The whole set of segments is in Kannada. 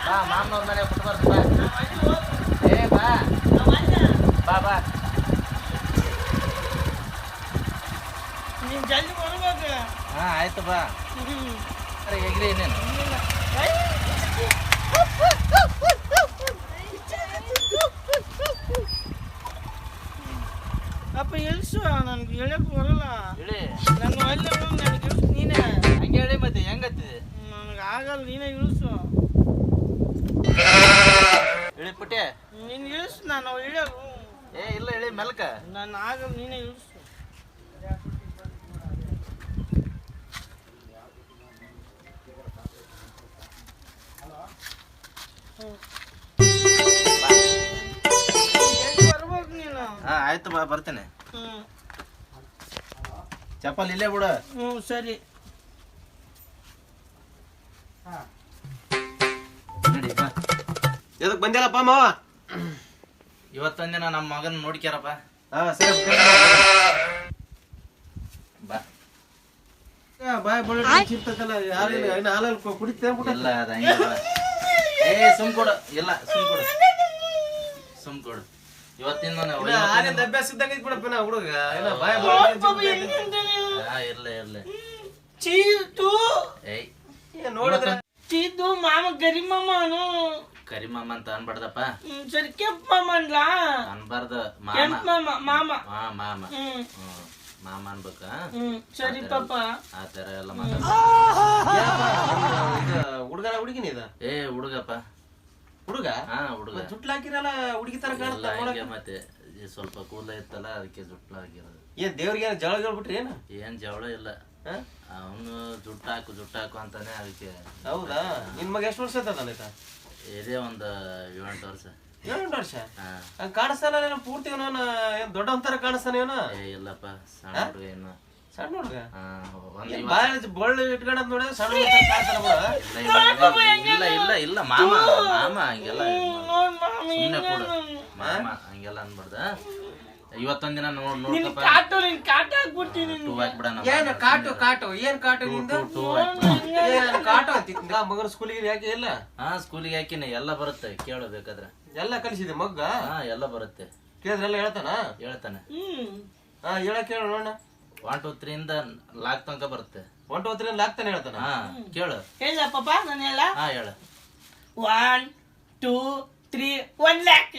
ಬಾ ಮಾಮನವ್ರ ಮನೆ ಬಿಟ್ಟು ಬರ್ತೀನಿ ಬಾ ಏ ಬಾ ಬಾ ಬಾ ನೀನು ಜಲ್ದಿ ಬರ್ಬೇಕು. ಹಾಂ ಆಯ್ತು ಬಾ ಅರೆ ಹೇಗ್ರಿ ಇನ್ನೇನು ಅಪ್ಪ ಇಳಿಸು, ನನಗೆ ಹೇಳಕ್ಕೆ ಬರಲ್ಲ. ಹೇಳಿ ನನ್ನ ಒಳ್ಳೆ ನನಗೆ ಇಳಿಸು ನೀನೇ. ಹಂಗೆ ಹೇಳಿ ಮತ್ತೆ ಹೆಂಗತ್ತಿದೆ ನನಗೆ ಆಗಲ್ಲ, ನೀನೇ ಇಳಿಸು. ಹೇಳಿ ಪುಟ್ಟೆ ನೀನು ಇಳಿಸು, ನಾನು ಇಳಿಯಲ್ಲ. ಏ ಇಲ್ಲ ಹೇಳಿ ಮೆಲ್ಕ ನಾನು ಆಗಲ್ಲ, ನೀನೇ ಇಳಿಸು. ಬರ್ಬೇಕು ನೀನು. ಹಾಂ ಆಯ್ತು ಬಾ ಬರ್ತೇನೆ ಚಪ್ಪಲ್ ಇಲ್ಲೇ ಬಿಡು ಸರಿ. ನಡಿ ಬಾ ಎದಕ್ ಬಂದಿಲ್ಲಪ್ಪ ಮಾವ? ಇವತ್ತೊಂದಿನ ನಮ್ಮ ಮಗನ ನೋಡ್ಕ್ಯಾರಪ್ಪ. ಹಾ ಸರಿ ಬಾ ಬಾಯ್ ಬಳ್ಳಿ ಚಿರ್ತಲ್ಲ ಯಾರಿಲ್ಲ ಇನ್ನು ಹಾಲಲ್ಲಿ ಕುಡಿತೇನೆ ಇಲ್ಲ ಅದು ಹಂಗೆ ಬಾ. ಏ ಸುಮ್ ಕೊಡು ಇಲ್ಲ ಸುಮ್ ಕೊಡು ಇವತ್ತಿನ ಹಾಲಿಂದ ಅಭ್ಯಾಸ ಇದ್ದಂಗೆ ಬಿಡಪ್ಪ ನಾ ಹುಡುಗ ಇಲ್ಲ ಬಾಯ್ ಇರ್ಲಿ ಚೀತು ಏಯ್ ನೋಡಿದ್ರೆ ಚೀತು ಮಾಮ ಕರಿಮಮ್ಮ ಕರಿಮಮ್ಮ ಅಂತ ಅನ್ಬಾರ್ದಪ್ಪ. ಸರಿ ಕೆಂಪ್ ಮಾಮ ಅನ್ಲಾ? ಅನ್ಬಾರ್ದು ಕೆಂಪ್ ಮಾಮ ಮಾಮ. ಹಾ ಮಾಮ ಮಾಮ ಅನ್ಬೇಕ. ಸರಿ ಪಾಪ ಆ ತರ ಎಲ್ಲ ಮಾತಾಡ. ಹುಡುಗನ ಹುಡುಗಿನ ಇದ? ಏ ಹುಡುಗಪ್ಪ ಹುಡುಗ? ಹಾ ಹುಡುಗ. ಜುಟ್ಲ ಹಾಕಿರಲ್ಲ ಹುಡುಗಿ ತರ ಕಾಣುತ್ತೆ. ಮತ್ತೆ ಸ್ವಲ್ಪ ಕೂದಲ ಇತ್ತಲ್ಲ ಅದಕ್ಕೆ ಜುಟ್ಲ ಹಾಕಿರೋದು. ಏನ್ ದೇವ್ರಿಗೆ ಏನ್ ಜಗಳ ಹೇಳ್ಬಿಟ್ರಿ ಏನ? ಏನ್ ಜವಳ ಇಲ್ಲ, ಅವನು ಜುಟ್ಟ ಹಾಕು ಅಂತಾನೆ ಅದಕ್ಕೆ. ಹೌದಾ? ನಿನ್ ಮಗ ಎಷ್ಟು ವರ್ಷ ಆಯ್ತಾ? ಇದೇ ಒಂದು 7-8 ವರ್ಷ. 7 ವರ್ಷ ಕಾಣಿಸ್ತಾನ ಪೂರ್ತಿ ಏನ್ ದೊಡ್ಡ ಒಂಥರ ಕಾಣಿಸ್ತಾನ ಇವನು? ಏ ಇಲ್ಲಪ್ಪ ಸಣ್ಣ ಹುಡುಗ ಏನು. ಸಣ್ಣ ಹುಡುಗ ಬಳ್ಳಿ ಇಟ್ಕೊಂಡ್ ನೋಡಿ ಸಣ್ಣ ಇಲ್ಲ ಮಾಮ ಹಂಗೆಲ್ಲ ಸುಮ್ಮನೆ ಕೊಡು ಮಾಮ ಹಂಗೆಲ್ಲ ಅನ್ಬಾರ್ದ. ಇವತ್ತೊಂದಿನ ನೋಡ್ಕಪ್ಪ ಕಾಟ ಹಾಕ್ಬಿಡ್ತೀನಿ. ಟೂ ಹಾಕ್ಬಿಡ. ಏನ್ ಕಾಟು ಏನ್ ಕಾಟು ನಿಂದು? ಕಾಟು ಅಂತಿದ್ದ ಮಗನ ಸ್ಕೂಲಿಗೆ ಯಾಕೆ ಇಲ್ಲ? ಹಾ ಸ್ಕೂಲಿಗೆ ಹಾಕಿನ ಎಲ್ಲ ಬರುತ್ತೆ ಕೇಳು ಬೇಕಾದ್ರೆ. ಎಲ್ಲ ಕಲಿಸಿದೆ ಮಗ್ಗ? ಹಾ ಎಲ್ಲ ಬರುತ್ತೆ ಕೇಳಿದ್ರೆಲ್ಲ ಹೇಳ್ತಾನ? ಹೇಳ್ತಾನೆ. ಹಾ ಹೇಳಕ್ ಹೇಳು ನೋಡ. 1 2 3 ಇಂದ ಲಾಕ್ ತನಕ ಬರುತ್ತೆ. 1 2 3 ಆಗ್ತಾನೆ ಹೇಳ್ತಾನ? ಹಾ ಕೇಳು. ಹೇಳ ಪಾಪ ನಾನು ಹೇಳ. ಹಾ ಹೇಳು. 1 2 3 1 ಲ್ಯಾಕ್.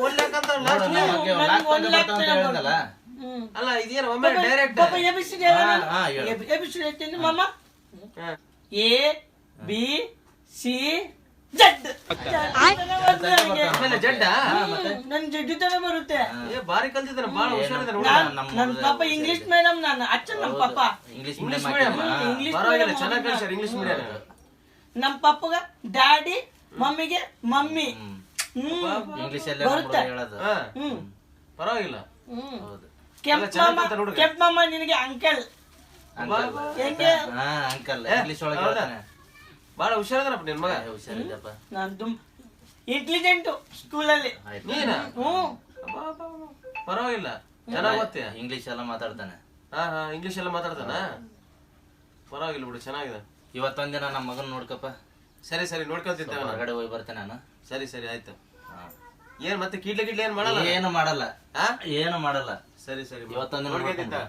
1 ಲ್ಯಾಕ್ ಅಂತ ಅಲ್ಲ ಇದೇನು ಒಮ್ಮೆ ಡೈರೆಕ್ಟ್ ಪಾಪ ಎಬಿಸಿಡಿ ಎಬಿಸಿಡಿ ಹೇಳ್ತೀನಿ ಮಾಮ. ಎ ಬಿ ಸಿ ಜಡ್. ಜಡ್ಡ ನನ್ ಜಡ್ಡಿ ತರ ಬರುತ್ತೆ. ಬಾರಿ ಕಲ್ತಿದ್ದಾನೆ, ಬಾಳ ಹುಷಾರಿದ್ದಾನೆ. ನನ್ ಪಾಪ ಇಂಗ್ಲಿಷ್ ಮೇಡಮ್, ನಾನು ಅಚ್ಚ ನಮ್ ಪಾಪ ಇಂಗ್ಲಿಷ್ ಮೀಡಿಯಂ ಇಂಗ್ಲಿಷ್ ಪರವಾಗಿಲ್ಲ, ಚೆನ್ನಾಗಿ ಕಲಿಸ್ಯಾರ ಇಂಗ್ಲಿಷ್ ಮೀಡಿಯಂ. ನಮ್ ಪಾಪಗ ಡ್ಯಾಡಿ, ಮಮ್ಮಿಗೆ ಮಮ್ಮಿ. ಇಂಗ್ಲಿಷ್ ಅಲ್ಲೇ ಹೇಳೋದು. ಪರವಾಗಿಲ್ಲ. ಕೆಂಪ್ ಮಾಮ ನಿನಗೆ ಅಂಕಲ್. ಹೆಂಗೆ ಅಂಕಲ್ ಇಂಗ್ಲಿಷ್ ಒಳಗೆ ಹೇಳ್ತಾನೆ. ಬಾಳ ಹುಷಾರಿದಾರಪ್ಪ ನಿನ್ ಮಗ. ಹುಷಾರಿದ್ದಪ್ಪ. ನಾನು ಇಂಟೆಲಿಜೆಂಟ್ ಸ್ಕೂಲಲ್ಲಿ. ನೀನ? ಪರವಾಗಿಲ್ಲ, ಚೆನ್ನಾಗ್ ಓದ್ತೀಯ. ಇಂಗ್ಲಿಷ್ ಎಲ್ಲ ಮಾತಾಡ್ತಾನೆ. ಹಾ ಇಂಗ್ಲಿಷ್ ಎಲ್ಲ ಮಾತಾಡ್ತಾನ? ಪರವಾಗಿಲ್ಲ ಬಿಡು, ಚೆನ್ನಾಗಿದೆ. ಇವತ್ತೊಂದಿನ ನಮ್ಮ ಮಗನ್ ನೋಡ್ಕಪ್ಪ. ಸರಿ ನೋಡ್ಕೊಳ್ತಿದ್ದೆ. ಹೊರಗಡೆ ಹೋಗಿ ಬರ್ತೇನೆ ನಾನು. ಸರಿ ಆಯ್ತು. ಏನ್ ಮತ್ತೆ ಕಿಡ್ಲೆ ಏನ್ ಮಾಡಲ್ಲ? ಏನು ಮಾಡಲ್ಲ. ಏನು ಮಾಡಲ್ಲ. ಸರಿ ಇವತ್ತೊಂದಿನ ನೋಡ್ಕೊತಿದ್ದ.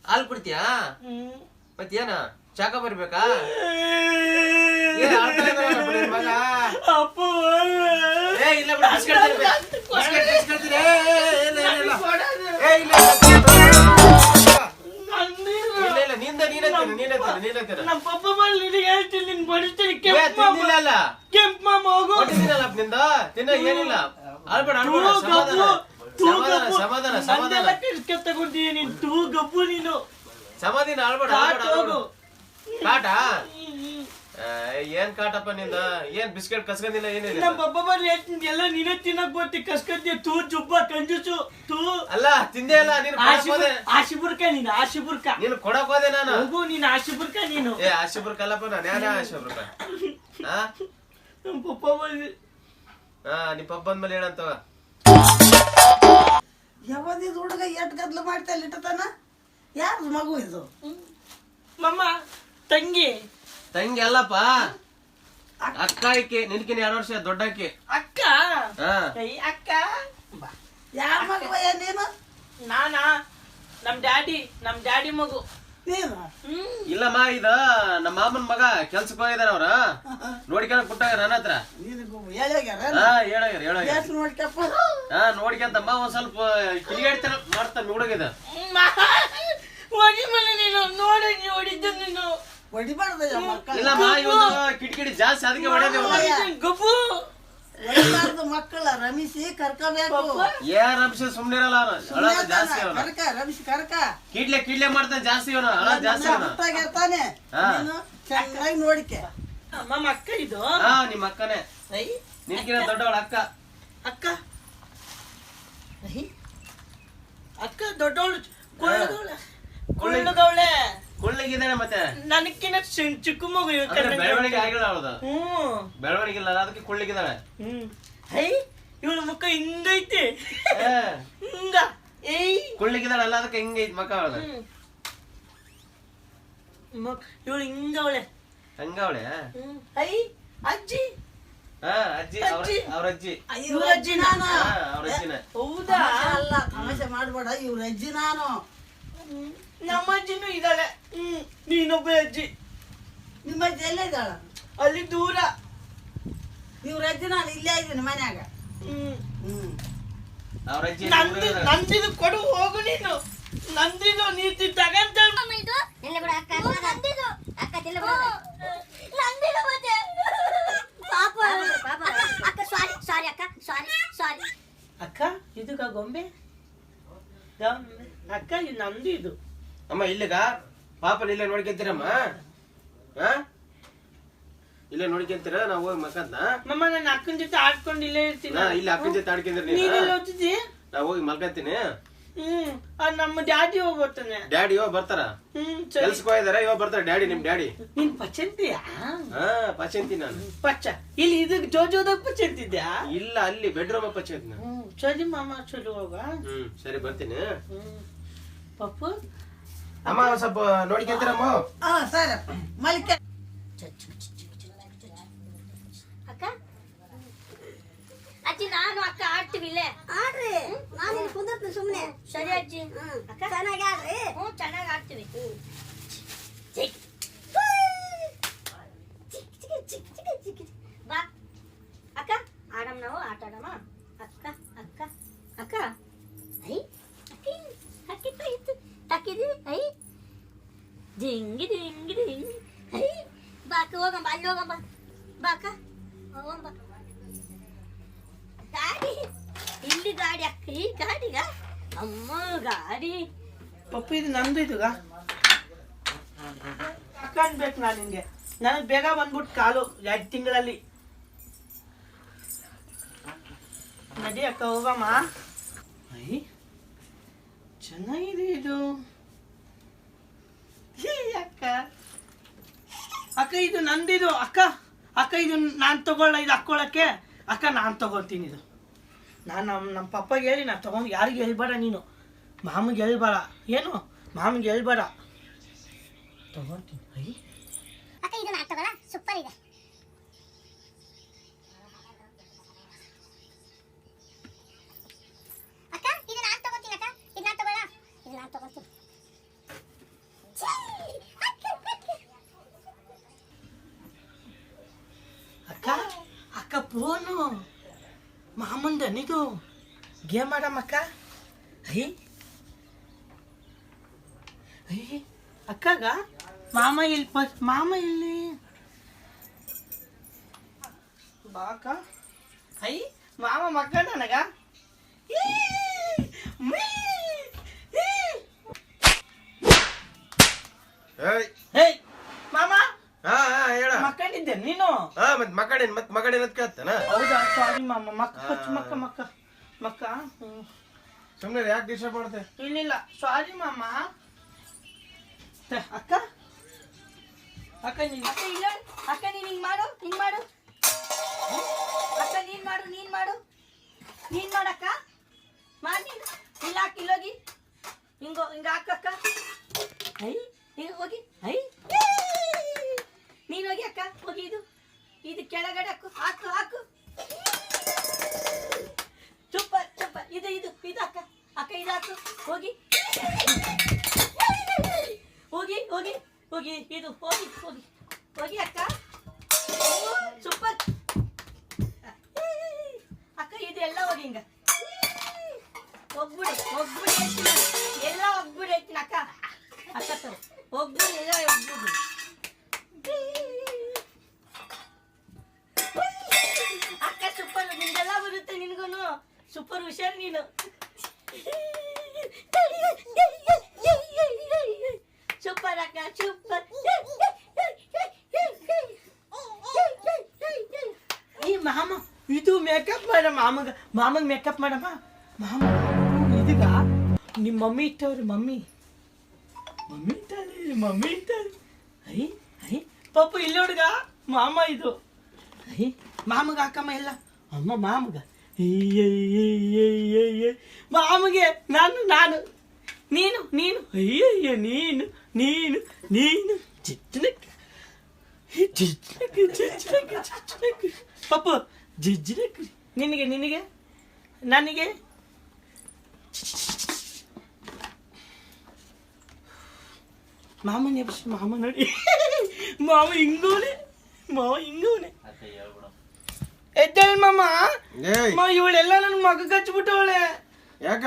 ಹಾಲು ಕುಡಿತೀಯಾ? ಮತ್ತೇನ ಚಾಕ ಬರ್ಬೇಕಾ? ಇಲ್ಲ ನಮ್ಮ ಪಪ್ಪ ಬಂದು ಹೇಳ್ತೀನಿ, ನಿನ್ ಬಡಿಸ್ತೀನಿ. ಕೆಂಪ್ ಮಾಮ ಹೋಗು. ಏನಿಲ್ಲ ತಗೊಂಡಿದ್ದೀನಿ. ಟೂ ಗಬ್ಬು ನೀನು. ಸಮಾಧಿನ ಆಳ್ಬೇಡ. ಕಾಟ ಏನ್ ಕಾಟಪ್ಪ ನಿಂದ? ಏನ್ ಬಿಸ್ಕೆಟ್ ಕಸ್ಕೊಂಡಿಲ್ಲ ಏನಿಲ್ಲ. ನಮ್ಮ ಪಪ್ಪ ಬಂದು ಹೇಳ್ತೀನಿ, ಎಲ್ಲ ನೀನೇ ತಿನ್ನಕ್ ಬರ್ತಿ ಕಸ್ಕೊಂತೀಯ. ತೂ ಜುಬ್ಬ ಕಂಜೂಸು ತೂ. ಅಲ್ಲ ತಿಂದೆ ಅಲ್ಲ ನೀನು. ಆಶಿಬುರ್ಕ ನೀನು, ಆಶಿಬುರ್ಕ ನೀನು ಕೊಡಕ್ ಹೋದೆ ನಾನು. ಹೋಗು ನೀನು ಆಶಿಬುರ್ಕ ನೀನು. ಆಶಿಬುರ್ಕ ಅಲ್ಲಪ್ಪ, ನಾನು ಯಾರ ಆಶಿಬುರ್ಕ? ನಮ್ಮ ಪಪ್ಪ ಬಂದು ನಿಮ್ ಪಪ್ಪ ಬಂದ್ಮೇಲೆ ಹೇಳಂತವ. ಯಾವದಿದ್ ಹುಡುಗ ಎಟ್ ಗದ್ಲು ಮಾಡ್ತಾ ಇಟ್ಟತಾನ? ಯಾರು ಮಗು ಇದು? ಮಮ್ಮ ತಂಗಿ ತಂಗಿ ಅಲ್ಲಪ್ಪ ಅಕ್ಕ ಆಕಿ ನಿನ್ಕಿನ 2 ವರ್ಷ ದೊಡ್ಡ ಆಕಿ. ಅಕ್ಕ ಹಾ ಏಯ್ ಅಕ್ಕ ಯಾರ ಮಗವಯ್ಯ ನೀನು? ನಾನಾ ನಮ್ ಡ್ಯಾಡಿ ಮಗು. ನೀನು ಇಲ್ಲಮ್ಮ ಇದ ನಮ್ಮ ಮಾಮನ್ ಮಗ ಕೆಲ್ಸಕ್ಕೆ ಹೋಗಿದಾರ ಅವ್ರ ನೋಡ್ಕೊಂಡ್ ಕೊಟ್ಟಾಗ ನನ್ನ ಹತ್ರ. ನಿನಗೂ ಹೇಳ್ಯಾಗ್ಯಾರ? ಹಾ ಹೇಳಾಗ್ಯಾರ ಎಷ್ಟು ನೋಡ್ಕಪ್ಪ. ಹಾ ನೋಡ್ಕೊಂತಮ್ಮ ಒಂದ್ ಸ್ವಲ್ಪ ಕಿಡಿಗಾಡ್ತಾನ ಮಾಡ್ತಾನ ಹುಡುಗಿದ. ಹೋಗಿ ಮನೆ ನೀನು ನೋಡಂಗಿ ಹೊಡಿದ್ದ ನೀನು. ಹೊಡಿಬಾರ್ದಯ್ಯ ಮಕ್ಕಳು. ಇಲ್ಲಮ್ಮ ಇವನು ಕಿಡಿಕಿಡಿ ಜಾಸ್ತಿ ಅದಕ್ಕೆ ಹೊಡೆದೇವ. ಗಬ್ಬು ಹೊಡಿಬಾರ್ದು ಮಕ್ಕಳ ರಮಿಸಿ ಕರ್ಕೋಬೇಕು. ಏನ್ ಅಂಶ ಸುಮ್ನೆ ಇರಲ್ಲ ಅವನು ಅಳ ಜಾಸ್ತಿ ಅವನು. ಕರ್ಕ ರಮಿಸಿ ಕರ್ಕ. ಕಿಡ್ಲೆ ಮಾಡ್ತಾನೆ ಜಾಸ್ತಿ ಅವನು ಅಳ ಜಾಸ್ತಿ ಅವನು. ಹುಟ್ಟಾಗಿರ್ತಾನೆ. ನೀನು ಚೆನ್ನಾಗಿ ನೋಡಿಕೆ. ನಮ್ಮ ಅಕ್ಕ ಇದು. ಹಾ ನಿಮ್ಮ ಅಕ್ಕನೇ ಐ ನಿನ್ಕಿನ ದೊಡ್ಡವಳ ಅಕ್ಕ. ಅಕ್ಕ ಐ ಅಕ್ಕ ದೊಡ್ಡವಳು ಕುಳ್ಳಗವಳೆ ಕುಳ್ಳಗಿದ್ದಾನೆ ಮತ್ತೆ ನನಕ್ಕಿನ ಚಿಕ್ಕ ಮಗು ಬೆಳವಣಿಗೆ ಆಗಿಲ್ಲ ಅವಳದು. ಹ್ಮ್ ಬೆಳವಣಿಗೆ ಇಲ್ಲ ಅದಕ್ಕೆ ಕುಳ್ಳಗಿದ್ದಾಳೆ. ಐ ಇವಳ ಮುಖ ಹಿಂಗೈತೆ ಹಿಂಗ ಏಯ್ ಕುಳ್ಳಗಿದ್ದಾಳೆ ಅಲ್ಲ ಅದಕ್ಕೆ ಹಿಂಗೈತ್ ಮಕ್ಕ ಅವಳ. ಇವಳು ಹಿಂಗವಳೆ ಹಂಗವಳೆ. ಐ ಅಜ್ಜಿ ಹಾ ಅಜ್ಜಿ ಅವ್ರ ಅಜ್ಜಿ. ಇವ್ರ ಅಜ್ಜಿ ನಾನು. ಅವ್ರ ಅಜ್ಜಿನ. ಹೌದಾ? ಅಲ್ಲ ತಮಾಷೆ ಮಾಡ್ಬೇಡ. ಇವ್ರ ಅಜ್ಜಿ ನಾನು. ನಮ್ಮ ಅಜ್ಜಿನೂ ಇದ್ದಾಳೆ. ನೀನೊಬ್ಬ ಅಜ್ಜಿ. ನಿಮ್ಮ ಅಜ್ಜಿ ಎಲ್ಲೇ ಇದ್ದಾಳ? ಅಲ್ಲಿ ದೂರ. ಇವ್ರ ಅಜ್ಜಿ ನಾನು ಇಲ್ಲೇ ಇದ್ದೀನಿ ಮನ್ಯಾಗ. ಅವ್ರ ಅಜ್ಜಿ ನಂದಿದು ಕೊಡು ಹೋಗು ನೀನು. ನಂದಿದು ನೀತಿ ತಗಂತ ಅಕ್ಕ ಇದು ಗೊಂಬೆ ಅಕ್ಕ ಇದು ನಂದು ಇದು. ಅಮ್ಮ ಇಲ್ಲಿಗ ಪಾಪನ ಇಲ್ಲೇ ನೋಡ್ಕೊಂತೀರಮ್ಮ. ಹಾ ಇಲ್ಲೇ ನೋಡ್ಕೊಂತೀರ ನಾವು ಹೋಗಿ ಮಕ್ಕಂತ. ಮಮ್ಮ ನನ್ನ ಅಕ್ಕನ ಜೊತೆ ಆಡ್ಕೊಂಡು ಇಲ್ಲೇ ಇರ್ತೀನಿ. ಇಲ್ಲಿ ಅಕ್ಕನ ಜೊತೆ ಆಡ್ಕೊಂಡ್ರಿ ನೀನೆಲ್ಲ ಓದ್ತಿದ್ದಿ? ನಾ ಹೋಗಿ ಮಲ್ಕಂತೀನಿ. ನಮ್ಮ ಡ್ಯಾಡಿ ಹೋಗ್ಬರ್ತಾನೆ. ಡ್ಯಾಡಿ ಇವಾಗ ಬರ್ತಾರ ಕೆಲ್ಸಕ್ಕೆ ಹೋಗಿದಾರ. ಇವಾಗ ಬರ್ತಾರ ಡ್ಯಾಡಿ. ನಿಮ್ ಡ್ಯಾಡಿ. ನೀನ್ ಪಚಂತಿಯಾ? ಹಾ ಪಚಂತಿ ನಾನು. ಪಚ್ಚ ಇಲ್ಲಿ ಇದು ಜೋಜೋದಾಗ ಪಚಂತಿದ್ಯಾ? ಇಲ್ಲ ಅಲ್ಲಿ ಬೆಡ್ರೂಮ್ ಪಚಂತಿ ನಾನು. ಸರಿ ಮಾಮ ಚಲೋ ಹೋಗ. ಸರಿ ಬರ್ತೀನಿ. ಪಪ್ಪು ಅಮ್ಮ ಸ್ವಲ್ಪ ನೋಡ್ಕೊಂತೀರಮ್ಮ. ಹಾ ಸರಿ ಮಲಿಕೆ. ಅಕ್ಕ ಅಜ್ಜಿ ನಾನು ಅಕ್ಕ ಆಡ್ತೀವಿ ಇಲ್ಲೇ. ಆಡ್ರಿ ನಾನು ಕುಂದರ್ತೀನಿ ಸುಮ್ಮನೆ. ಸರಿ ಅಜ್ಜಿ. ಅಕ್ಕ ಚೆನ್ನಾಗಿ ಆಡ್ರಿ. ಚೆನ್ನಾಗಿ ಆಡ್ತೀವಿ. ಬಾ ಅಕ್ಕ ಆಡಮ್ ನಾವು ಆಟ ಆಡಮ್ಮ. ಅಕ್ಕ ಅಕ್ಕ ಅಕ್ಕ ಐ ಅಕ್ಕಿ ಇತ್ತು ಹಾಕಿದಿ ಐ ದಿಂಗಿ ದಿಂಗಿ ದಿಂಗಿ ಐ ಬಾಕ ಹೋಗಮ್ಮ ಅಲ್ಲಿ ಹೋಗಮ್ಮ ಬಾಕ ಹೋಗಮ್ಮ. ಗಾಡಿ ಇಲ್ಲಿ ಗಾಡಿ ಅಕ್ಕ ಈ ಗಾಡಿಗ ಅಮ್ಮ ಗಾಡಿ. ಪಪ್ಪು ಇದು ನಂದು ಇದುಗ ಅಕ್ಕ ಅನ್ಬೇಕು ನಾನು ನಿನ್ಗೆ. ನನಗೆ ಬೇಗ ಬಂದ್ಬಿಟ್ಟು ಕಾಲು 2 ತಿಂಗಳಲ್ಲಿ. ನಡಿ ಅಕ್ಕ ಹೋಗಮ್ಮ. ಐ ಚೆನ್ನಾಗಿದೆ ಇದು. ಅಕ್ಕ ಅಕ್ಕ ಇದು ನಂದಿದು ಅಕ್ಕ. ಅಕ್ಕ ಇದು ನಾನು ತಗೊಳ್ಳ ಇದು ಹಾಕ್ಕೊಳಕ್ಕೆ. ಅಕ್ಕ ನಾನು ತಗೊಳ್ತೀನಿ ಇದು. ನಾನು ನಮ್ಮ ಪಪ್ಪಗೆ ಹೇಳಿ ನಾನು ತಗೊಂಡು ಯಾರಿಗೆ ಹೇಳ್ಬೇಡ ನೀನು. ಮಾಮಿಗೆ ಹೇಳ್ಬೇಡ. ಏನು ಮಾಮಿಗೆ ಹೇಳ್ಬೇಡ. ತಗೊಳ್ತೀನಿ. ಐ ಅಕ್ಕ ಇದು ನಾನು ತಗೊಳ್ಳ ಸೂಪರ್ ಇದೆ. ಅಕ್ಕ ಇದು ನಾನು ತಗೋತೀನಿ. ಅಕ್ಕ ಇದು ನಾನು ತಗೊಳ್ಳ. ಇದು ನಾನು ತಗೋತೀನಿ. ಅಕ್ಕ ಅಕ್ಕ ಫೋನು ಮಾಮಂದನಿದು ಗೇಮ್ ಆಡಮ್ಮಕ್ಕ. ಐ ಐ ಅಕ್ಕಗ ಮಾಮ ಇಲ್ಲಿ ಮಾಮ ಇಲ್ಲಿ ಬಾಕ. ಐ ಮಾಮ ಮಕ್ಕ ನನಗ. ಹೇಯ್ ಮಾಮ ಹೇಳ ಮಕ್ಕಳಿದ್ದೆ ನೀನು. ಮತ್ ಮಗಡೇನ್ ಕೇಳ್ತಾನ. ಹೌದಾ? ಸಾರಿ ಮಾಮ. ಮಕ್ಕ ಸುಮ್ನೆ ಯಾಕೆ ಡಿಸ್ಟರ್ಬ್ ಮಾಡ್ತೆ? ಇಲ್ಲ ಸಾರಿ ಮಾಮ. ಅಕ್ಕ ಅಕ್ಕ ನೀನ್ ಅಕ್ಕ ಇಲ್ಲ ಅಕ್ಕ ನೀನು ಹಿಂಗ್ ಮಾಡು ಹಿಂಗ್ ಮಾಡು. ಅಕ್ಕ ನೀನ್ ಮಾಡು ನೀನ್ ಮಾಡು ನೀನ್ ಮಾಡಕ್ಕ ಮಾಡಿ. ಇಲ್ಲ ಇಲ್ಲೋಗಿ ಹಿಂಗ ಹಾಕಕ್ಕ. ಐ ಹಿಂಗ ಹೋಗಿ. ಐ ನೀನು ಅಕ್ಕ ಹೋಗಿ ಇದು ಕೆಳಗಡೆ ಹಾಕು ಸೂಪರ್ ಇದು ಅಕ್ಕ ಇದು ಹಾಕು ಹೋಗಿ ಇದು ಹೋಗಿ ಅಕ್ಕ ಸೂಪರ್ ಅಕ್ಕ ಇದೆಲ್ಲ ಹೋಗಿ ಹಿಂಗ ಹೋಗ್ಬಿಡಿ ಹೇಳ್ತೀನಿ ಎಲ್ಲ ಹೋಗ್ಬಿಡಿ ಹೇಳ್ತೀನಿ ಅಕ್ಕ ತರ ಹೋಗ್ಬಿಡಿ ಎಲ್ಲ ಹೋಗ್ಬಿಡಿ ಅಕ್ಕ ಸೂಪರ್ ನಿಂದೆಲ್ಲ ಬರುತ್ತೆ ನಿನ್ಗೂನು ಸೂಪರ್ ಹುಷಾರ್ ನೀನು ಸೂಪರ್ ಅಕ್ಕ ಸೂಪರ್ ಈ ಮಾಮ ಇದು ಮೇಕಪ್ ಮಾಡ ಮಾಮಗ್ ಮೇಕಪ್ ಮಾಡಮ್ಮ ಮಾಮ ಇದೀಗ ನಿಮ್ಮ ಮಮ್ಮಿ ಇಟ್ಟವ್ರಿ ಮಮ್ಮಿ ಇಟ್ಟಾರೆ ಐ ಪಾಪ ಇಲ್ಲಿ ಹುಡುಗ ಮಾಮ ಇದು ಐ ಮಾಮಗ ಹಾಕಮ್ಮ ಎಲ್ಲ ಅಮ್ಮ ಮಾಮಗ ಮಾಮಗೆ ನಾನು ನೀನು ಅಯ್ಯಯ್ಯ ನೀನು ಚಿಚ್ಚನಕ್ಕೆ ಪಪ್ಪು ಜಿಜ್ಜಿನಕ್ಕೆ ನಿನಗೆ ನನಗೆ ಮಾಮ ನೆಬ್ಸಿ ಮಾಮ ನೋಡಿ ಮಾವ ಹಿಂಗೋನೆ ಅಕ್ಕ ಹೇಳ್ಬಿಡು. ಎದ್ದೇಳ ಮಾಮ ಏಯ್ ಇವಳೆಲ್ಲ ನನ್ ಮಗ ಹಚ್ಬಿಟ್ಟವಳೆ ಯಾಕ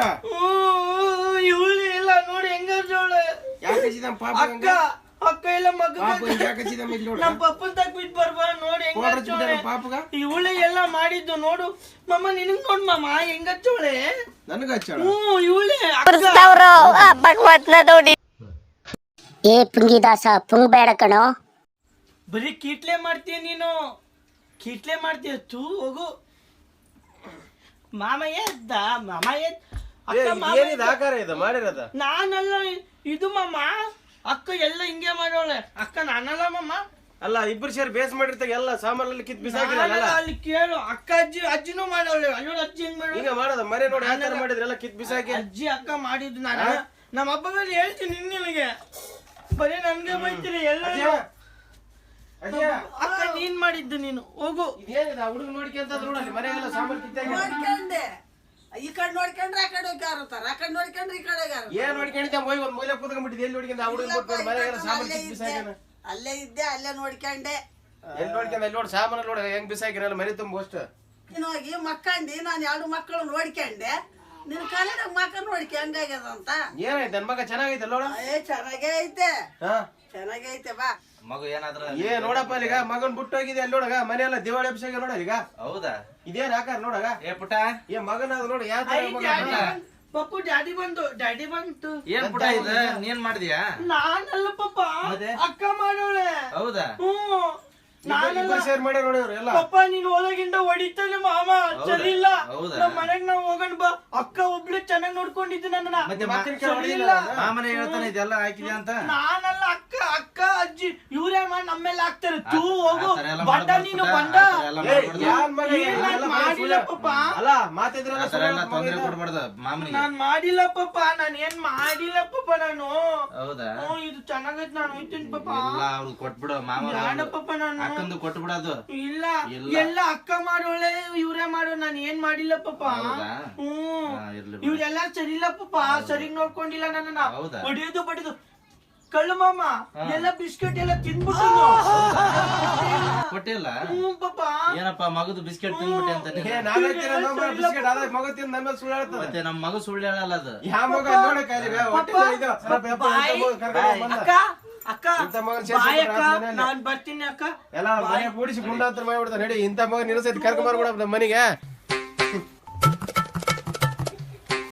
ಇವಳು ಎಲ್ಲ ನೋಡಿ ಹೆಂಗ ಹಚ್ಚವಳೆ ಯಾಕೆ ಹಚ್ಚಿದಮ್ಮ ಪಾಪ ಅಕ್ಕ ಎಲ್ಲ ಮಗ ಪಾಪ ಯಾಕೆ ಹಚ್ಚಿದಮ್ಮ ಇಲ್ಲಿ ನೋಡು ನಮ್ ಪಪ್ಪನ್ ತಗ್ಬಿಟ್ ಬರ್ಬಾರ ನೋಡಿ ಹೆಂಗ ಫೋಟೋ ಹಚ್ಚವಳೆ ಹಚ್ಚಿಬಿಟ್ಟಾರ ಪಾಪಗ ಇವಳೆ ಎಲ್ಲ ಮಾಡಿದ್ದು ನೋಡು ಮಮ್ಮ ನಿನಗ್ ನೋಡ್ ಮಾಮ ಹೆಂಗ ಹಚ್ಚವಳೆ ನನಗ ಹಚ್ಚಾಳ ಇವಳೆ ಏ ಪುಂಗಿದಾಸ ಪುಂಗ್ ಬೇಡ ಕಣೋ. ಬರೀ ಕೀಟ್ಲೆ ಮಾಡ್ತೀಯ ನೀನು ಕೀಟ್ಲೆ ಮಾಡ್ತೀಯ ತೂ ಹೋಗು ಮಾಮ ಎದ್ದ ಅಕ್ಕ ಮಾಮ ಏನಿದೆ ಆಕಾರ ಇದು ಮಾಡಿರೋದ ನಾನಲ್ಲ ಇದು ಮಾಮ ಅಕ್ಕ ಎಲ್ಲ ಹಿಂಗೆ ಮಾಡೋಳೆ ಅಕ್ಕ ನಾನಲ್ಲ ಮಾಮ ಅಲ್ಲ ಇಬ್ರು ಸೇರಿ ಬೇಸ್ ಮಾಡಿರ್ತಾಗ ಎಲ್ಲ ಸಾಮಾನಲ್ಲಿ ಕಿತ್ ಬಿಸಾಕಿಲ್ಲ ನಾನಲ್ಲ, ಅಲ್ಲಿ ಕೇಳು ಅಕ್ಕ ಅಜ್ಜಿನೂ ಮಾಡೋಳೆ ಅಯ್ಯೋ ಅಜ್ಜಿ ಹೆಂಗ್ ಮಾಡೋ ಈಗ ಮಾಡೋದ ಮನೆ ನೋಡಿ ಯಾವ ತರ ಮಾಡಿದ್ರೆ ಎಲ್ಲ ಕಿತ್ ಬಿಸಾಕಿ ಅಜ್ಜಿ ಅಕ್ಕ ಮಾಡಿದ್ದು ನಾನು ನಮ್ಮ ಹಬ್ಬ ಮೇಲೆ ಹೇಳ್ತೀನಿ ನಿನಗೆ ಬರೀ ನನ್ಗೆ ಬೈತೀರಿ ಎಲ್ಲ ಅಕ್ಕ ನೀನ್ ಮಾಡಿದ್ದು ನೀನು ಹೋಗು ಇದೇನಿದೆ ಹುಡುಗ ನೋಡ್ಕೊಂತ ನೋಡಲ್ಲಿ ಮನೆಗೆಲ್ಲ ಸಾಮಾನು ಕಿತ್ತಾಗಿ ನೋಡ್ಕೊಂಡೆ ಈ ಕಡೆ ನೋಡ್ಕೊಂಡ್ರೆ ಆ ಕಡೆ ಹೋಗ್ತಾರ ಆ ಕಡೆ ನೋಡ್ಕೊಂಡ್ರೆ ಈ ಕಡೆ ಏನ್ ನೋಡ್ಕೊಂಡಿದ್ದೆ ಹೋಗಿ ಒಂದ್ ಮೂಲೆ ಕೂತ್ಕೊಂಡ್ಬಿಟ್ಟಿದ್ದೆ ಎಲ್ಲಿ ನೋಡ್ಕೊಂಡ ಹುಡುಗ ಕೊಟ್ಟು ಮನೆಗೆಲ್ಲ ಸಾಮಾನು ಕಿತ್ ಬಿಸಾಕಿನ ಅಲ್ಲೇ ಇದ್ದೆ ಅಲ್ಲೇ ನೋಡ್ಕೊಂಡೆ ಎಲ್ಲಿ ನೋಡ್ಕೊಂಡ ಅಲ್ಲಿ ನೋಡಿ ಸಾಮಾನು ನೋಡಿ ಹೆಂಗ್ ಬಿಸಾಕಿರಲ್ಲ ಮನೆ ತುಂಬ ಅಷ್ಟು ನೀನು ಹೋಗಿ ಮಕ್ಕಂಡಿ ನಾನು 2 ಮಕ್ಕಳು ನೋಡ್ಕೊಂಡೆ ನಿನ್ ಕನ್ನಡ ಮಕ್ಕ ನೋಡ್ಕೆ ಹೆಂಗಾಗ್ಯದ ಅಂತ ಏನಾಯ್ತು ನನ್ ಮಗ ಚೆನ್ನಾಗೈತೆ ನೋಡ ಚೆನ್ನಾಗೇ ಐತೆ ಹಾ ಚೆನ್ನಾಗೇ ಐತೆ ಬಾ ಮಗು ಏನಾದ್ರ ನೋಡಪ್ಪ ಈಗ ಮಗನ್ ಬಿಟ್ಟೋಗಿದೆ ಅಲ್ಲಿ ನೋಡಗ ಮನೆಯೆಲ್ಲ ದಿವಾಳಿ ಅಭಿಷೇಕ ನೋಡ ಈಗ ಹೌದಾ ಇದೇನ್ ಹಾಕಾರ ನೋಡಗ ಏ ಪುಟ ಮಗನ ನೋಡಿ ಯಾವ ತರ ಮಗ ಪಪ್ಪು ಡ್ಯಾಡಿ ಬಂತು ಏನ್ ಪುಟ ಇದು ನೀನ್ ಮಾಡಿದ್ಯಾ ನಾನಲ್ಲ ಪಪ್ಪ ಮತ್ತೆ? ಅಕ್ಕ ಮಾಡೋಳೆ ಹೌದಾ ಇಬ್ರು ಸೇರ್ ಮಾಡ್ಯಾರ ನೋಡಿ ಅವ್ರು ಎಲ್ಲ ಪಪ್ಪ ನೀನ್ ಹೋದಾಗಿಂದ ಹೊಡಿತಾನೆ ಮಾಮ ಸರಿ ಇಲ್ಲ ಹೌದಾ? ನಮ್ ಮನೆಗ್ ನಾವ್ ಹೋಗೋಣ ಬಾ ಅಕ್ಕ ಒಬ್ಳು ಚೆನ್ನಾಗ್ ನೋಡ್ಕೊಂಡಿದ್ದು ನನ್ನ ಮತ್ತೆ ಮಕ್ಕನ್ ಸರಿ ಹೊಡಿಲಿಲ್ಲ ಇಲ್ಲ. ಮಾಮನೆ ಹೇಳ್ತಾನೆ ಇದೆಲ್ಲ ಹಾಕಿದ್ಯಾ ಅಂತ ನಾನಲ್ಲ ಅಕ್ಕ ಅಜ್ಜಿ ಇವ್ರೇ ಮಾಡಿ ನಮ್ಮೇಲೆ ಹಾಕ್ತಾರೆ ತೂ ಹೋಗು ಆ ತರ ಎಲ್ಲ ಬಂಡ ಮಾಡ್ಬಾರ್ದು ನೀನು ಪುಟ್ಟ, ಬಂಡ ಆ ತರ ಎಲ್ಲ ಮಾಡ್ಬಾರ್ದು. ಯಾರ್ ಮಗ ಏನ್ ನಾನ್ ಮಾಡಿಲ್ಲ ಪಪ್ಪ ಅಲ್ಲ ಮಾತಿದ್ರಲ್ಲ ಆ ತರ ಎಲ್ಲ ತೊಂದ್ರೆ ಕೊಡ್ಬಾರ್ದು ಮಾಮನಿಗೆ. ನಾನ್ ಮಾಡಿಲ್ಲ ಪಪ್ಪ ನಾನ್ ಏನ್ ಮಾಡಿಲ್ಲ ಪಪ್ಪ ನಾನು ಹೌದಾ ಇದು ಚೆನ್ನಾಗೈತ್ ನಾನು ಹೋಯ್ತೀನಿ ಪಪ್ಪ ಎಲ್ಲ ಅವ್ರು ಕೊಟ್ಬಿಡು ಮಾಮ ಬೇಡ ಪಪ್ಪ ನಾನು ಅಕ್ಕಂದು ಕೊಟ್ಬಿಡೋದು ಇಲ್ಲ ಇಲ್ಲ. ಎಲ್ಲ ಅಕ್ಕ ಮಾಡೋಳೆ ಇವ್ರೇ ಮಾಡೋ ನಾನು ಏನ್ ಮಾಡಿಲ್ಲ ಪಪ್ಪ ಹೌದಾ? ಹ್ಮ್ ಹಾ, ಇರ್ಲಿ ಬಿಡು. ಇವ್ರೆಲ್ಲ ಸರಿ ಇಲ್ಲ ಪಪ್ಪ ಸರಿಗ್ ನೋಡ್ಕೊಂಡಿಲ್ಲ ನನ್ನ ಹೌದಾ? ಹೊಡಿಯೋದು ಬಡಿದು ಕಳ್ಳು ಮಾಮ ಎಲ್ಲ ಬಿಸ್ಕೆಟ್ ಎಲ್ಲ ತಿನ್ಬಿಟ್ಟು ಕೊಟ್ಟಿಲ್ಲ ಪಾಪ ಏನಪ್ಪ ಮಗದು ಬಿಸ್ಕೆಟ್ ತಿನ್ಬಿಟ್ಟೆ ಅಂತ ನೀನು? ಬಿಸ್ಕೆಟ್ ಆದಾಗ ಮಗ ತಿಂದ ನಮ್ಮ ಮೇಲೆ ಸುಳ್ಳು ಹೇಳ್ತದೆ ಮತ್ತೆ ನಮ್ ಮಗು ಸುಳ್ಳು ಹೇಳಲ್ಲ ಅದು ಯಾವ ಮಗ ನೋಡಕ್ ಅಕ್ಕ ಅಕ್ಕ ಇಂಥ ಮಗನ್ ಬಾಯ್ ಸೇರ್ಸ್ಬಿಟ್ರೆ ಅಕ್ಕ ಮನೇಲಿ. ನಾನ್ ಬರ್ತೀನಿ ಅಕ್ಕ ಎಲ್ಲ ಮನೆ ಕೂಡಿಸಿ ಗುಂಡಾಂತರ ಮಾಡ್ಬಿಡ್ತಾನೆ ನಡಿ ಇಂಥ ಮಗ ನಿಲ್ಸೈತಿ ಕರ್ಕೊಂಡ್ ಬರ್ಬಿಡ ಮನೆಗೆ